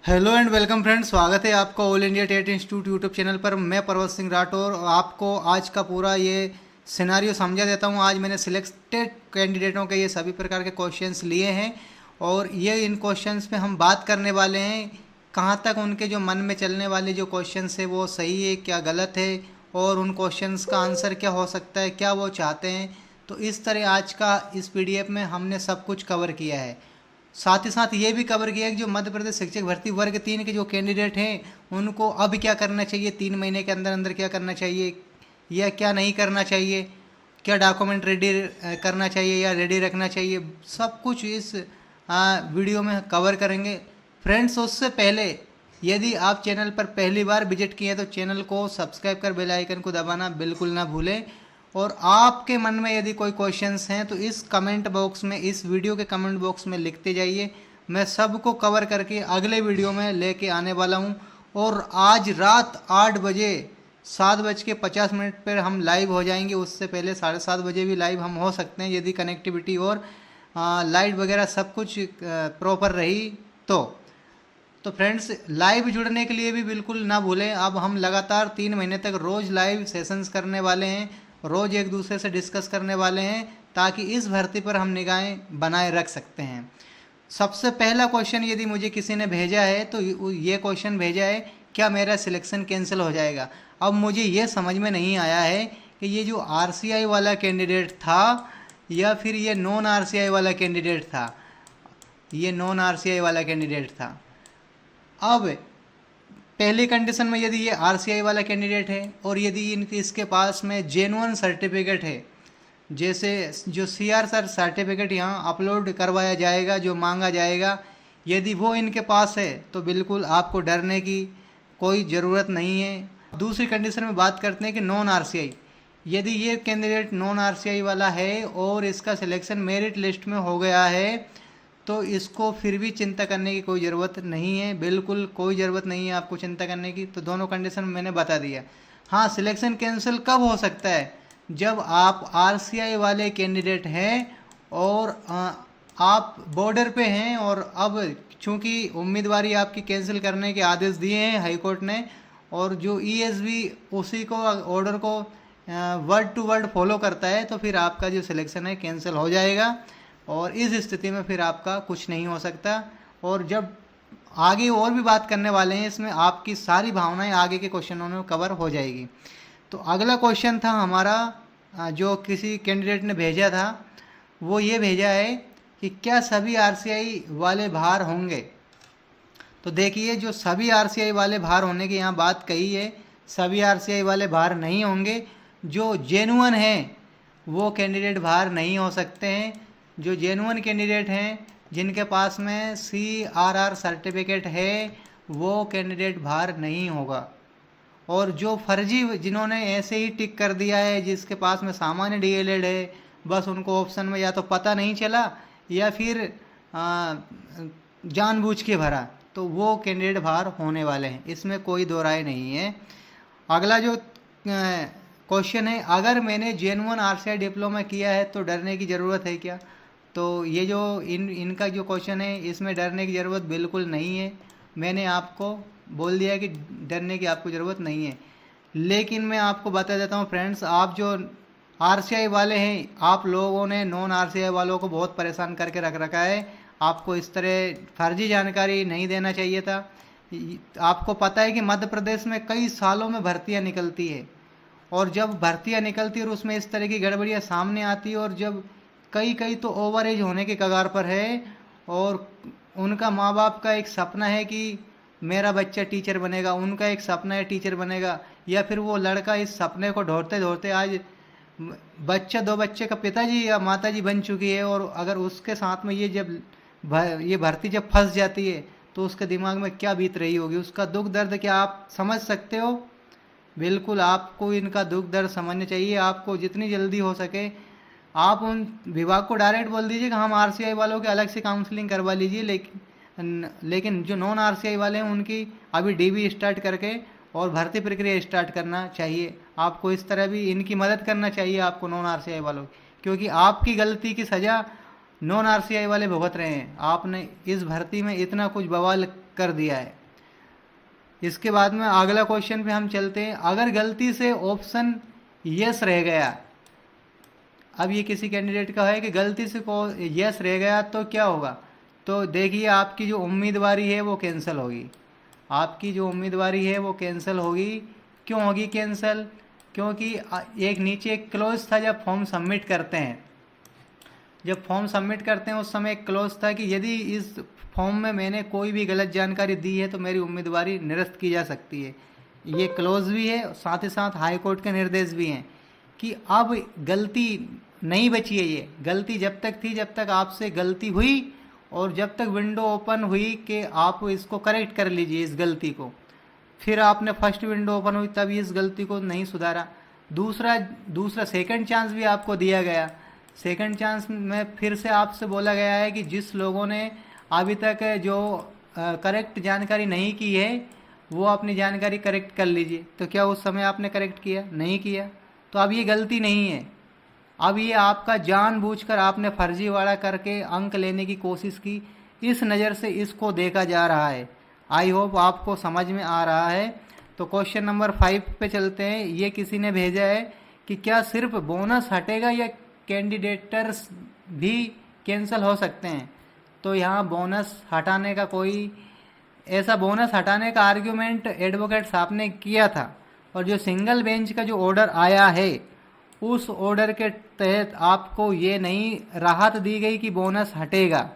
Hello and welcome friends, स्वागत है आपका all India TET institute YouTube channel पर। मैं पर्वत सिंह राठौर और आपको आज का पूरा ये सिनेरियो समझा देता हूँ। आज मैंने सिलेक्टेड कैंडिडेटों के ये सभी प्रकार के क्वेश्चंस लिए हैं और ये इन क्वेश्चंस पे हम बात करने वाले हैं कहाँ तक उनके जो मन में चलने वाले जो क्वेश्चंस है वो सही है क्या गलत है, और उन क्वेश्चंस का आंसर क्या हो सकता है, क्या वो चाहते हैं। तो इस तरह आज का इस पीडीएफ में हमने सब कुछ कवर किया है। साथ ही साथ ये भी कवर किया कि जो मध्य प्रदेश शिक्षक भर्ती वर्ग 3 के जो कैंडिडेट हैं उनको अब क्या करना चाहिए, 3 महीने के अंदर अंदर क्या करना चाहिए या क्या नहीं करना चाहिए, क्या डॉक्यूमेंट रेडी करना चाहिए या रेडी रखना चाहिए, सब कुछ इस वीडियो में कवर करेंगे फ्रेंड्स। उससे पहले यदि आप चैनल पर पहली बार विजिट किए तो चैनल को सब्सक्राइब कर बेल आइकन को दबाना बिल्कुल ना भूलें। और आपके मन में यदि कोई क्वेश्चंस हैं तो इस कमेंट बॉक्स में, इस वीडियो के कमेंट बॉक्स में लिखते जाइए। मैं सबको कवर करके अगले वीडियो में लेके आने वाला हूं। और आज रात 8 बजे 7:50 पर हम लाइव हो जाएंगे। उससे पहले 7:30 बजे भी लाइव हम हो सकते हैं यदि कनेक्टिविटी और लाइट वगैरह सब कुछ प्रॉपर रही तो फ्रेंड्स, लाइव जुड़ने के लिए भी बिल्कुल ना भूलें। अब हम लगातार 3 महीने तक रोज़ लाइव सेशंस करने वाले हैं, रोज़ एक दूसरे से डिस्कस करने वाले हैं ताकि इस भर्ती पर हम निगाहें बनाए रख सकते हैं। सबसे पहला क्वेश्चन यदि मुझे किसी ने भेजा है तो ये क्वेश्चन भेजा है, क्या मेरा सिलेक्शन कैंसिल हो जाएगा। अब मुझे ये समझ में नहीं आया है कि ये जो आरसीआई वाला कैंडिडेट था या फिर ये नॉन आरसीआई वाला कैंडिडेट था। ये नॉन आरसीआई वाला कैंडिडेट था। अब पहली कंडीशन में यदि ये आरसीआई वाला कैंडिडेट है और यदि इसके पास में जेन्युइन सर्टिफिकेट है, जैसे जो सीआर सर्टिफिकेट यहाँ अपलोड करवाया जाएगा, जो मांगा जाएगा, यदि वो इनके पास है तो बिल्कुल आपको डरने की कोई ज़रूरत नहीं है। दूसरी कंडीशन में बात करते हैं कि नॉन आरसीआई, यदि ये कैंडिडेट नॉन आरसीआई वाला है और इसका सिलेक्शन मेरिट लिस्ट में हो गया है तो इसको फिर भी चिंता करने की कोई ज़रूरत नहीं है, बिल्कुल कोई ज़रूरत नहीं है आपको चिंता करने की। तो दोनों कंडीशन मैंने बता दिया। हाँ, सिलेक्शन कैंसिल कब हो सकता है, जब आप आरसीआई वाले कैंडिडेट हैं और आप बॉर्डर पे हैं और अब चूंकि उम्मीदवारी आपकी कैंसिल करने के आदेश दिए हैं हाई कोर्ट ने, और जो ईएसबी उसी को ऑर्डर को वर्ड टू वर्ड फॉलो करता है, तो फिर आपका जो सिलेक्शन है कैंसिल हो जाएगा और इस स्थिति में फिर आपका कुछ नहीं हो सकता। और जब आगे और भी बात करने वाले हैं इसमें, आपकी सारी भावनाएं आगे के क्वेश्चनों में कवर हो जाएगी। तो अगला क्वेश्चन था हमारा जो किसी कैंडिडेट ने भेजा था, वो ये भेजा है कि क्या सभी आरसीआई वाले बाहर होंगे। तो देखिए, जो सभी आरसीआई वाले बाहर होने की यहाँ बात कही है, सभी आरसीआई वाले बाहर नहीं होंगे। जो जेन्युइन हैं वो कैंडिडेट बाहर नहीं हो सकते हैं। जो जेन्युइन कैंडिडेट हैं जिनके पास में सीआरआर सर्टिफिकेट है वो कैंडिडेट बाहर नहीं होगा। और जो फर्जी, जिन्होंने ऐसे ही टिक कर दिया है, जिसके पास में सामान्य डीएलएड है, बस उनको ऑप्शन में या तो पता नहीं चला या फिर जानबूझ के भरा, तो वो कैंडिडेट बाहर होने वाले हैं, इसमें कोई दो राय नहीं है। अगला जो क्वेश्चन है, अगर मैंने जेन्युइन आरसीआई डिप्लोमा किया है तो डरने की ज़रूरत है क्या। तो ये जो इनका जो क्वेश्चन है, इसमें डरने की ज़रूरत बिल्कुल नहीं है। मैंने आपको बोल दिया कि डरने की आपको ज़रूरत नहीं है। लेकिन मैं आपको बता देता हूँ फ्रेंड्स, आप जो आरसीआई वाले हैं, आप लोगों ने नॉन आरसीआई वालों को बहुत परेशान करके रख रखा है। आपको इस तरह फर्जी जानकारी नहीं देना चाहिए था। आपको पता है कि मध्य प्रदेश में कई सालों में भर्तियाँ निकलती है, और जब भर्तियाँ निकलती है और उसमें इस तरह की गड़बड़ियाँ सामने आती है, और जब कई तो ओवर एज होने के कगार पर है और उनका माँ बाप का एक सपना है कि मेरा बच्चा टीचर बनेगा, उनका एक सपना है टीचर बनेगा, या फिर वो लड़का इस सपने को ढूंढते ढूंढते आज बच्चा, 2 बच्चे का पिताजी या माताजी बन चुकी है, और अगर उसके साथ में ये भर्ती जब फंस जाती है तो उसके दिमाग में क्या बीत रही होगी, उसका दुख दर्द क्या आप समझ सकते हो। बिल्कुल आपको इनका दुख दर्द समझना चाहिए। आपको जितनी जल्दी हो सके आप उन विभाग को डायरेक्ट बोल दीजिए कि हम आरसीआई वालों के अलग से काउंसलिंग करवा लीजिए, लेकिन जो नॉन आरसीआई वाले हैं उनकी अभी डीबी स्टार्ट करके और भर्ती प्रक्रिया स्टार्ट करना चाहिए। आपको इस तरह भी इनकी मदद करना चाहिए आपको, नॉन आरसीआई वालों, क्योंकि आपकी गलती की सज़ा नॉन आरसीआई वाले भुगत रहे हैं। आपने इस भर्ती में इतना कुछ बवाल कर दिया है। इसके बाद में अगला क्वेश्चन पे हम चलते हैं। अगर गलती से ऑप्शन यस रह गया, अब ये किसी कैंडिडेट का है कि गलती से यस रह गया तो क्या होगा? तो देखिए आपकी जो उम्मीदवारी है वो कैंसिल होगी। आपकी जो उम्मीदवारी है वो कैंसिल होगी। क्यों होगी कैंसिल? क्योंकि एक नीचे एक क्लोज था जब फॉर्म सबमिट करते हैं, जब फॉर्म सबमिट करते हैं उस समय एक क्लोज था कि यदि इस फॉर्म में मैंने कोई भी गलत जानकारी दी है तो मेरी उम्मीदवारी निरस्त की जा सकती है। ये क्लोज भी है, साथ ही साथ हाई कोर्ट के निर्देश भी हैं कि अब गलती नहीं बची है। ये गलती जब तक थी जब तक आपसे गलती हुई और जब तक विंडो ओपन हुई कि आप इसको करेक्ट कर लीजिए इस गलती को, फिर आपने फर्स्ट विंडो ओपन हुई तब इस गलती को नहीं सुधारा। दूसरा सेकंड चांस भी आपको दिया गया। सेकंड चांस में फिर से आपसे बोला गया है कि जिस लोगों ने अभी तक जो करेक्ट जानकारी नहीं की है वो अपनी जानकारी करेक्ट कर लीजिए। तो क्या उस समय आपने करेक्ट किया? नहीं किया। तो अब ये गलती नहीं है, अब ये आपका जानबूझकर आपने फर्जीवाड़ा करके अंक लेने की कोशिश की, इस नज़र से इसको देखा जा रहा है। आई होप आपको समझ में आ रहा है। तो क्वेश्चन नंबर 5 पे चलते हैं। ये किसी ने भेजा है कि क्या सिर्फ बोनस हटेगा या कैंडिडेटर्स भी कैंसिल हो सकते हैं? तो यहाँ बोनस हटाने का बोनस हटाने का आर्ग्यूमेंट एडवोकेट साहब ने किया था, और जो सिंगल बेंच का जो ऑर्डर आया है उस ऑर्डर के तहत आपको ये नहीं राहत दी गई कि बोनस हटेगा,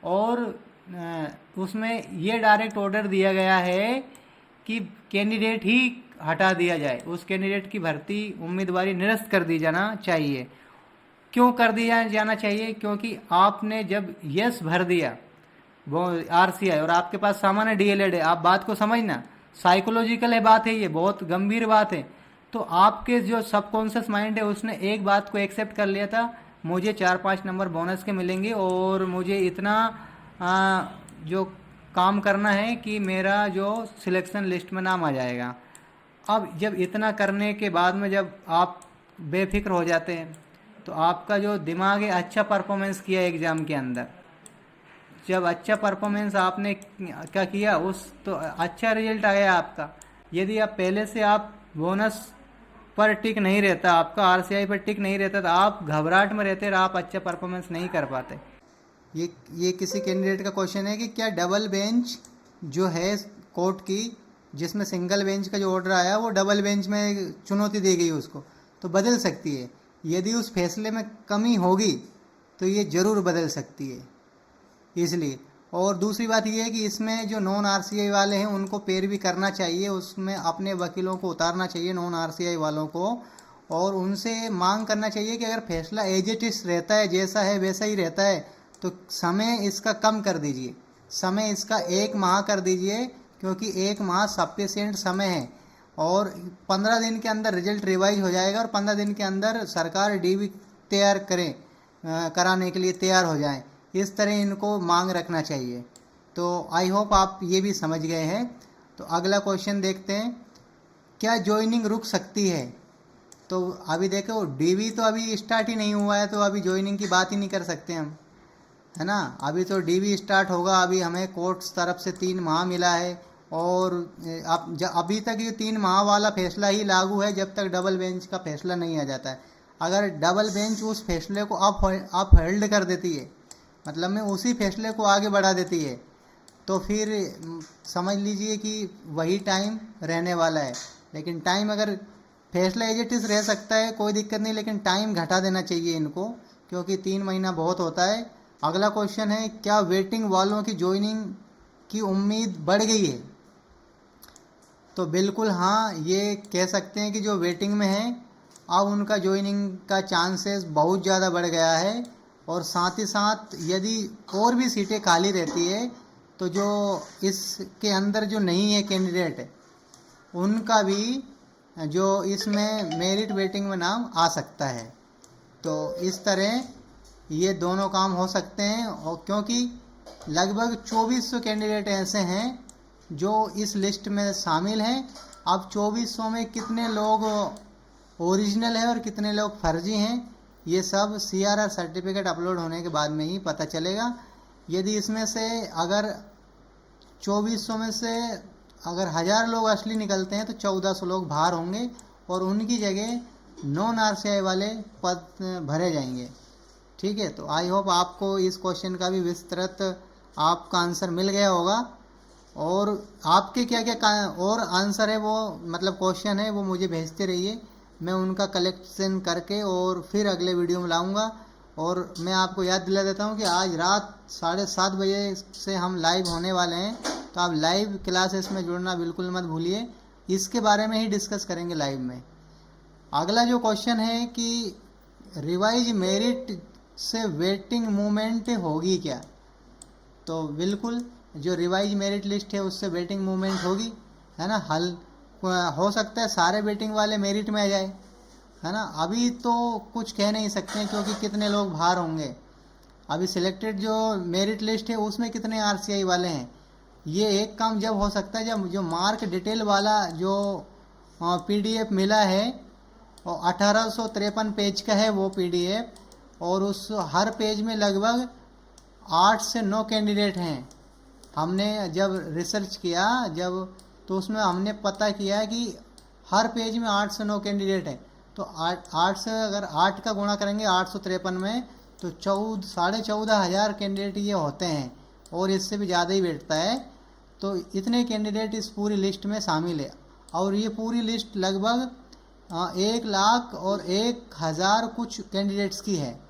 और उसमें ये डायरेक्ट ऑर्डर दिया गया है कि कैंडिडेट ही हटा दिया जाए, उस कैंडिडेट की भर्ती उम्मीदवारी निरस्त कर दी जाना चाहिए। क्यों कर दिया जाना चाहिए? क्योंकि आपने जब यस भर दिया वो आरसीआई और आपके पास सामान्य डीएलएड है, आप बात को समझना, साइकोलॉजिकल है बात है, ये बहुत गंभीर बात है। तो आपके जो सबकॉन्शियस माइंड है उसने एक बात को एक्सेप्ट कर लिया था, मुझे 4-5 नंबर बोनस के मिलेंगे और मुझे इतना जो काम करना है कि मेरा जो सिलेक्शन लिस्ट में नाम आ जाएगा। अब जब इतना करने के बाद में जब आप बेफिक्र हो जाते हैं तो आपका जो दिमाग है अच्छा परफॉर्मेंस किया एग्ज़ाम के अंदर, जब अच्छा परफॉर्मेंस आपने क्या किया तो अच्छा रिजल्ट आया आपका। यदि आप पहले से आप बोनस पर टिक नहीं रहता, आपका आरसीआई पर टिक नहीं रहता, तो आप घबराहट में रहते और आप अच्छा परफॉर्मेंस नहीं कर पाते। ये किसी कैंडिडेट का क्वेश्चन है कि क्या डबल बेंच जो है कोर्ट की, जिसमें सिंगल बेंच का जो ऑर्डर आया वो डबल बेंच में चुनौती दी गई उसको, तो बदल सकती है? यदि उस फैसले में कमी होगी तो ये ज़रूर बदल सकती है, इसलिए। और दूसरी बात यह है कि इसमें जो नॉन आरसीआई वाले हैं उनको पैरवी करना चाहिए, उसमें अपने वकीलों को उतारना चाहिए नॉन आरसीआई वालों को, और उनसे मांग करना चाहिए कि अगर फैसला एज इट इज रहता है, जैसा है वैसा ही रहता है, तो समय इसका कम कर दीजिए, समय इसका 1 माह कर दीजिए, क्योंकि 1 माह सफिशिएंट समय है। और 15 दिन के अंदर रिजल्ट रिवाइज हो जाएगा और 15 दिन के अंदर सरकार डीवी तैयार कराने के लिए तैयार हो जाए, इस तरह इनको मांग रखना चाहिए। तो आई होप आप ये भी समझ गए हैं। तो अगला क्वेश्चन देखते हैं, क्या ज्वाइनिंग रुक सकती है? तो अभी देखो डीवी तो अभी स्टार्ट ही नहीं हुआ है, तो अभी ज्वाइनिंग की बात ही नहीं कर सकते हम, है ना। अभी तो डीवी स्टार्ट होगा, अभी हमें कोर्ट तरफ से 3 माह मिला है, और अभी तक ये 3 माह वाला फैसला ही लागू है जब तक डबल बेंच का फैसला नहीं आ जाता है। अगर डबल बेंच उस फैसले को अप होल्ड कर देती है, मतलब में उसी फैसले को आगे बढ़ा देती है, तो फिर समझ लीजिए कि वही टाइम रहने वाला है। लेकिन टाइम अगर फैसला एज इट इज रह सकता है कोई दिक्कत नहीं, लेकिन टाइम घटा देना चाहिए इनको, क्योंकि 3 महीना बहुत होता है। अगला क्वेश्चन है, क्या वेटिंग वालों की ज्वाइनिंग की उम्मीद बढ़ गई है? तो बिल्कुल हाँ, ये कह सकते हैं कि जो वेटिंग में है अब उनका ज्वाइनिंग का चांसेस बहुत ज़्यादा बढ़ गया है। और साथ ही साथ यदि और भी सीटें खाली रहती है तो जो इसके अंदर जो नहीं है कैंडिडेट, उनका भी जो इसमें मेरिट वेटिंग में नाम आ सकता है। तो इस तरह ये दोनों काम हो सकते हैं, और क्योंकि लगभग 2400 कैंडिडेट ऐसे हैं जो इस लिस्ट में शामिल हैं। अब 2400 में कितने लोग ओरिजिनल है और कितने लोग फर्जी हैं, ये सब सीआरआर सर्टिफिकेट अपलोड होने के बाद में ही पता चलेगा। यदि इसमें से अगर 2400 में से अगर 1000 लोग असली निकलते हैं तो 1400 लोग बाहर होंगे और उनकी जगह नॉन आरसीआई वाले पद भरे जाएंगे। ठीक है, तो आई होप आपको इस क्वेश्चन का भी विस्तृत आपका आंसर मिल गया होगा। और आपके क्या क्या और आंसर है, वो मतलब क्वेश्चन है, वो मुझे भेजते रहिए। मैं उनका कलेक्शन करके और फिर अगले वीडियो में लाऊंगा। और मैं आपको याद दिला देता हूँ कि आज रात 7:30 बजे से हम लाइव होने वाले हैं, तो आप लाइव क्लासेस में जुड़ना बिल्कुल मत भूलिए। इसके बारे में ही डिस्कस करेंगे लाइव में। अगला जो क्वेश्चन है कि रिवाइज मेरिट से वेटिंग मूवमेंट होगी क्या? तो बिल्कुल जो रिवाइज मेरिट लिस्ट है उससे वेटिंग मूवमेंट होगी, है ना। हल हो सकता है सारे वेटिंग वाले मेरिट में आ जाए, है ना। अभी तो कुछ कह नहीं सकते हैं क्योंकि कितने लोग बाहर होंगे। अभी सिलेक्टेड जो मेरिट लिस्ट है उसमें कितने आरसीआई वाले हैं। ये एक काम जब हो सकता है जब जो मार्क डिटेल वाला जो पीडीएफ मिला है और 1853 पेज का है वो पीडीएफ, और उस हर पेज में लगभग 8 से 9 कैंडिडेट हैं। हमने जब रिसर्च किया तो उसमें हमने पता किया कि हर पेज में 8 से 9 कैंडिडेट हैं। तो 8 से अगर 8 का गुणा करेंगे 853 में तो 14,500 कैंडिडेट ये होते हैं, और इससे भी ज़्यादा ही बैठता है। तो इतने कैंडिडेट इस पूरी लिस्ट में शामिल है, और ये पूरी लिस्ट लगभग 1,01,000 कुछ कैंडिडेट्स की है।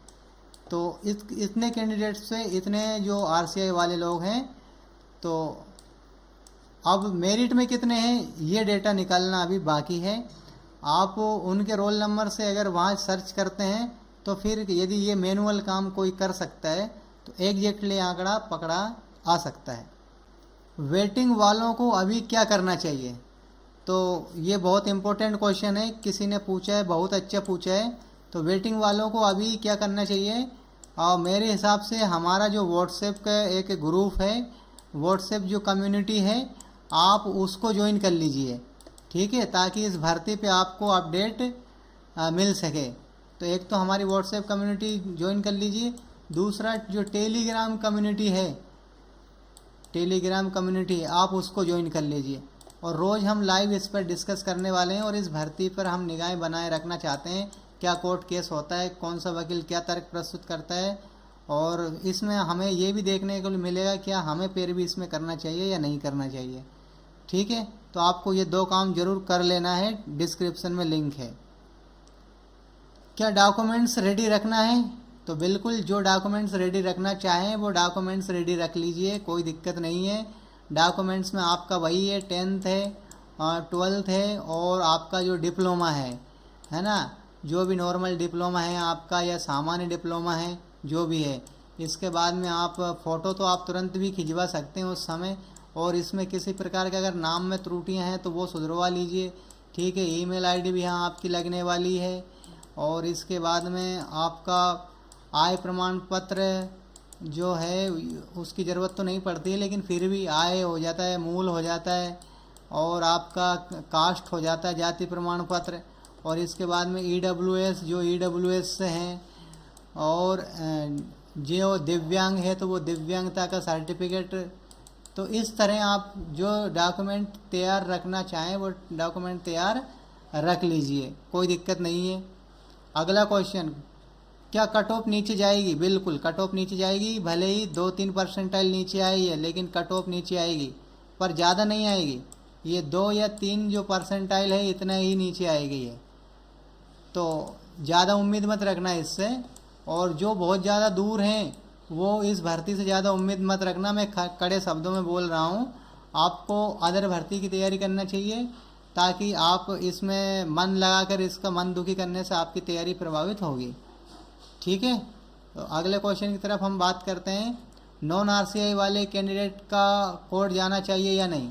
तो इतने कैंडिडेट से इतने जो आरसीआई वाले लोग हैं, तो अब मेरिट में कितने हैं ये डेटा निकालना अभी बाकी है। आप उनके रोल नंबर से अगर वहाँ सर्च करते हैं तो फिर यदि ये मैनुअल काम कोई कर सकता है तो एग्जैक्टली आंकड़ा पकड़ा आ सकता है। वेटिंग वालों को अभी क्या करना चाहिए? तो ये बहुत इम्पोर्टेंट क्वेश्चन है, किसी ने पूछा है, बहुत अच्छा पूछा है। तो वेटिंग वालों को अभी क्या करना चाहिए? और मेरे हिसाब से हमारा जो व्हाट्सएप का एक ग्रुप है, व्हाट्सएप जो कम्युनिटी है, आप उसको ज्वाइन कर लीजिए। ठीक है, ताकि इस भर्ती पे आपको अपडेट मिल सके। तो एक तो हमारी व्हाट्सएप कम्युनिटी ज्वाइन कर लीजिए, दूसरा जो टेलीग्राम कम्युनिटी है, आप उसको ज्वाइन कर लीजिए। और रोज़ हम लाइव इस पर डिस्कस करने वाले हैं, और इस भर्ती पर हम निगाहें बनाए रखना चाहते हैं। क्या कोर्ट केस होता है, कौन सा वकील क्या तर्क प्रस्तुत करता है, और इसमें हमें ये भी देखने को मिलेगा क्या हमें पैरवी इसमें करना चाहिए या नहीं करना चाहिए। ठीक है, तो आपको ये 2 काम जरूर कर लेना है। डिस्क्रिप्शन में लिंक है। क्या डॉक्यूमेंट्स रेडी रखना है? तो बिल्कुल जो डॉक्यूमेंट्स रेडी रखना चाहें वो डॉक्यूमेंट्स रेडी रख लीजिए, कोई दिक्कत नहीं है। डॉक्यूमेंट्स में आपका वही है, 10th है, 12th है, और आपका जो डिप्लोमा है ना, जो भी नॉर्मल डिप्लोमा है आपका या सामान्य डिप्लोमा है जो भी है। इसके बाद में आप फ़ोटो तो आप तुरंत भी खिंचवा सकते हैं उस समय, और इसमें किसी प्रकार के अगर नाम में त्रुटियां हैं तो वो सुधरवा लीजिए। ठीक है, ईमेल आईडी भी यहाँ आपकी लगने वाली है। और इसके बाद में आपका आय प्रमाण पत्र जो है उसकी ज़रूरत तो नहीं पड़ती है, लेकिन फिर भी आय हो जाता है, मूल हो जाता है, और आपका कास्ट हो जाता है, जाति प्रमाण पत्र। और इसके बाद में EWS जो EWS से हैं, और जो दिव्यांग है तो वो दिव्यांगता का सर्टिफिकेट। तो इस तरह आप जो डॉक्यूमेंट तैयार रखना चाहें वो डॉक्यूमेंट तैयार रख लीजिए, कोई दिक्कत नहीं है। अगला क्वेश्चन, क्या कट ऑफ नीचे जाएगी? बिल्कुल कट ऑफ नीचे जाएगी, भले ही 2-3 परसेंटाइल नीचे आई है, लेकिन कट ऑफ नीचे आएगी, पर ज़्यादा नहीं आएगी। ये 2 या 3 जो परसेंटाइल है इतना ही नीचे आएगी ये, तो ज़्यादा उम्मीद मत रखना इससे। और जो बहुत ज़्यादा दूर हैं वो इस भर्ती से ज़्यादा उम्मीद मत रखना। मैं कड़े शब्दों में बोल रहा हूँ, आपको अदर भर्ती की तैयारी करना चाहिए, ताकि आप इसमें मन लगाकर इसका मन दुखी करने से आपकी तैयारी प्रभावित होगी। ठीक है, तो अगले क्वेश्चन की तरफ हम बात करते हैं। नॉन आरसीआई वाले कैंडिडेट का कोर्ट जाना चाहिए या नहीं?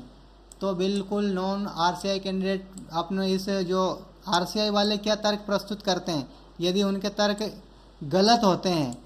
तो बिल्कुल नॉन आरसीआई कैंडिडेट अपने इस जो आरसीआई वाले क्या तर्क प्रस्तुत करते हैं, यदि उनके तर्क गलत होते हैं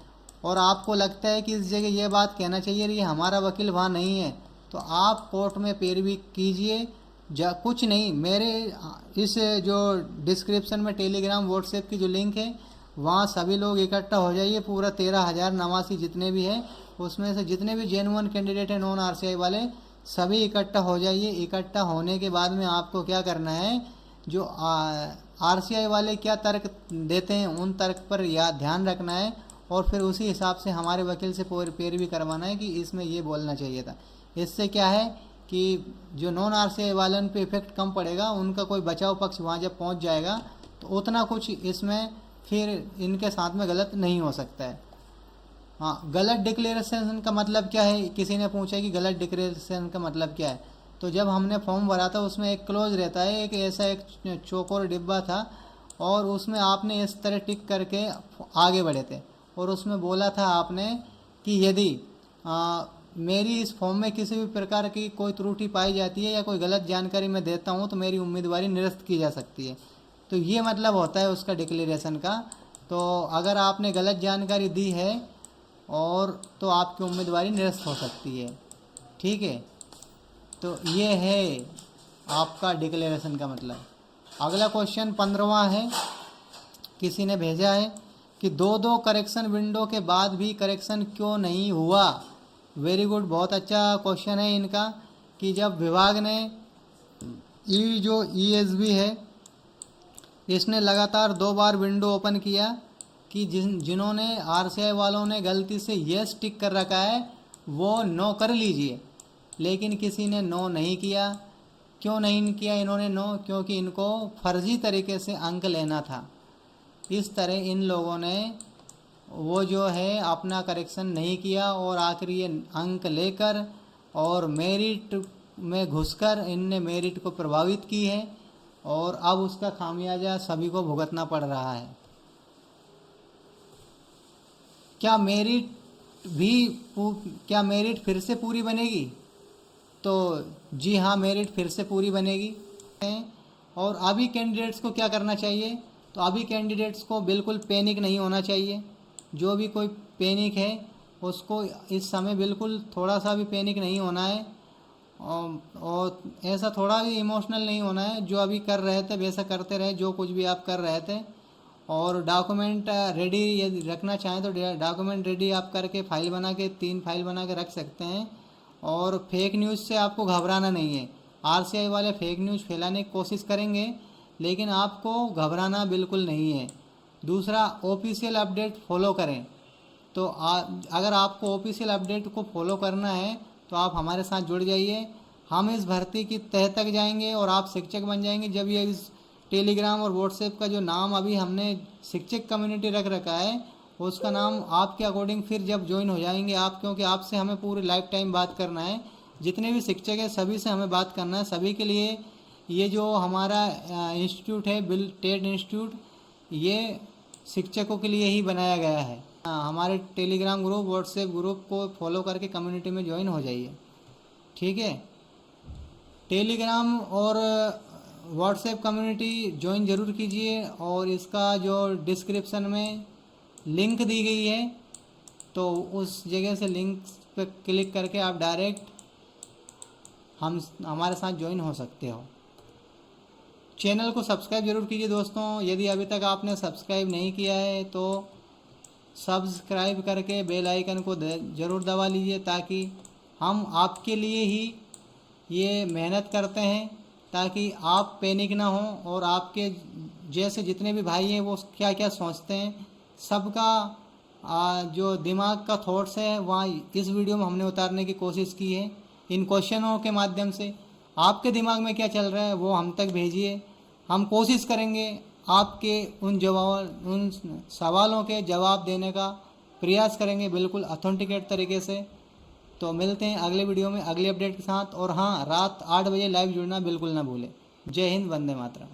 और आपको लगता है कि इस जगह ये बात कहना चाहिए ये हमारा वकील वहाँ नहीं है, तो आप कोर्ट में पैरवी कीजिए। कुछ नहीं, मेरे इस जो डिस्क्रिप्शन में टेलीग्राम व्हाट्सएप की जो लिंक है वहाँ सभी लोग इकट्ठा हो जाइए। पूरा 13,089 जितने भी हैं उसमें से जितने भी जेन्युइन कैंडिडेट हैं नॉन आरसीआई वाले सभी इकट्ठा हो जाइए। इकट्ठा होने के बाद में आपको क्या करना है, जो आरसीआई वाले क्या तर्क देते हैं उन तर्क पर याद ध्यान रखना है, और फिर उसी हिसाब से हमारे वकील से पैरवी करवाना है कि इसमें ये बोलना चाहिए था। इससे क्या है कि जो नॉन आरसीआई वालों पे इफेक्ट कम पड़ेगा, उनका कोई बचाव पक्ष वहाँ जब पहुँच जाएगा तो उतना कुछ इसमें फिर इनके साथ में गलत नहीं हो सकता है। हाँ, गलत डिक्लेरेशन का मतलब क्या है, किसी ने पूछा कि गलत डिक्लेरेशन का मतलब क्या है। तो जब हमने फॉर्म भरा था उसमें एक क्लोज रहता है, एक ऐसा एक चौकोर डिब्बा था, और उसमें आपने इस तरह टिक करके आगे बढ़े थे, और उसमें बोला था आपने कि यदि मेरी इस फॉर्म में किसी भी प्रकार की कोई त्रुटि पाई जाती है या कोई गलत जानकारी मैं देता हूँ तो मेरी उम्मीदवारी निरस्त की जा सकती है। तो ये मतलब होता है उसका डिक्लेरेशन का। तो अगर आपने गलत जानकारी दी है और तो आपकी उम्मीदवारी निरस्त हो सकती है। ठीक है, तो ये है आपका डिक्लेरेशन का मतलब। अगला क्वेश्चन 15वां है, किसी ने भेजा है कि दो करेक्शन विंडो के बाद भी करेक्शन क्यों नहीं हुआ। वेरी गुड, बहुत अच्छा क्वेश्चन है इनका, कि जब विभाग ने जो ESB है इसने लगातार 2 बार विंडो ओपन किया कि जिन्होंने आरसीआई वालों ने गलती से येस टिक कर रखा है वो नो कर लीजिए, लेकिन किसी ने नो नहीं किया। क्यों नहीं किया इन्होंने नो? क्योंकि इनको फर्जी तरीके से अंक लेना था। इस तरह इन लोगों ने वो जो है अपना करेक्शन नहीं किया, और आखिर ये अंक लेकर और मेरिट में घुसकर इनने मेरिट को प्रभावित की है, और अब उसका खामियाजा सभी को भुगतना पड़ रहा है। क्या मेरिट फिर से पूरी बनेगी? तो जी हाँ, मेरिट फिर से पूरी बनेगी। और अभी कैंडिडेट्स को क्या करना चाहिए? तो अभी कैंडिडेट्स को बिल्कुल पैनिक नहीं होना चाहिए। जो भी कोई पैनिक है उसको इस समय बिल्कुल थोड़ा सा भी पैनिक नहीं होना है, और ऐसा थोड़ा भी इमोशनल नहीं होना है। जो अभी कर रहे थे वैसा करते रहे, जो कुछ भी आप कर रहे थे। और डॉक्यूमेंट रेडी यदि रखना चाहें तो डॉक्यूमेंट रेडी आप करके फाइल बना के 3 फाइल बना के रख सकते हैं। और फेक न्यूज़ से आपको घबराना नहीं है। आरसीआई वाले फेक न्यूज़ फैलाने की कोशिश करेंगे, लेकिन आपको घबराना बिल्कुल नहीं है। दूसरा, ऑफिशियल अपडेट फॉलो करें। तो अगर आपको ऑफिशियल अपडेट को फॉलो करना है तो आप हमारे साथ जुड़ जाइए। हम इस भर्ती की तह तक जाएंगे और आप शिक्षक बन जाएंगे। जब ये इस टेलीग्राम और व्हाट्सएप का जो नाम अभी हमने शिक्षक कम्युनिटी रख रखा है उसका नाम आपके अकॉर्डिंग फिर जब ज्वाइन हो जाएंगे आप, क्योंकि आपसे हमें पूरी लाइफ टाइम बात करना है। जितने भी शिक्षक हैं सभी से हमें बात करना है। सभी के लिए ये जो हमारा इंस्टीट्यूट है टेट इंस्टीट्यूट, ये शिक्षकों के लिए ही बनाया गया है। हमारे टेलीग्राम ग्रुप व्हाट्सएप ग्रुप को फॉलो करके कम्युनिटी में ज्वाइन हो जाइए। ठीक है, टेलीग्राम और व्हाट्सएप कम्युनिटी ज्वाइन ज़रूर कीजिए, और इसका जो डिस्क्रिप्शन में लिंक दी गई है तो उस जगह से लिंक पर क्लिक करके आप डायरेक्ट हमारे साथ ज्वाइन हो सकते हो। चैनल को सब्सक्राइब जरूर कीजिए दोस्तों। यदि अभी तक आपने सब्सक्राइब नहीं किया है तो सब्सक्राइब करके बेल आइकन को ज़रूर दबा लीजिए, ताकि हम आपके लिए ही ये मेहनत करते हैं, ताकि आप पैनिक ना हो। और आपके जैसे जितने भी भाई हैं वो क्या क्या सोचते हैं, सबका जो दिमाग का थॉट्स है वहाँ इस वीडियो में हमने उतारने की कोशिश की है। इन क्वेश्चनों के माध्यम से आपके दिमाग में क्या चल रहा है वो हम तक भेजिए। हम कोशिश करेंगे आपके उन सवालों के जवाब देने का प्रयास करेंगे, बिल्कुल ऑथेंटिकेट तरीके से। तो मिलते हैं अगले वीडियो में अगले अपडेट के साथ। और हाँ, रात 8 बजे लाइव जुड़ना बिल्कुल ना भूलें। जय हिंद, वंदे मातरम।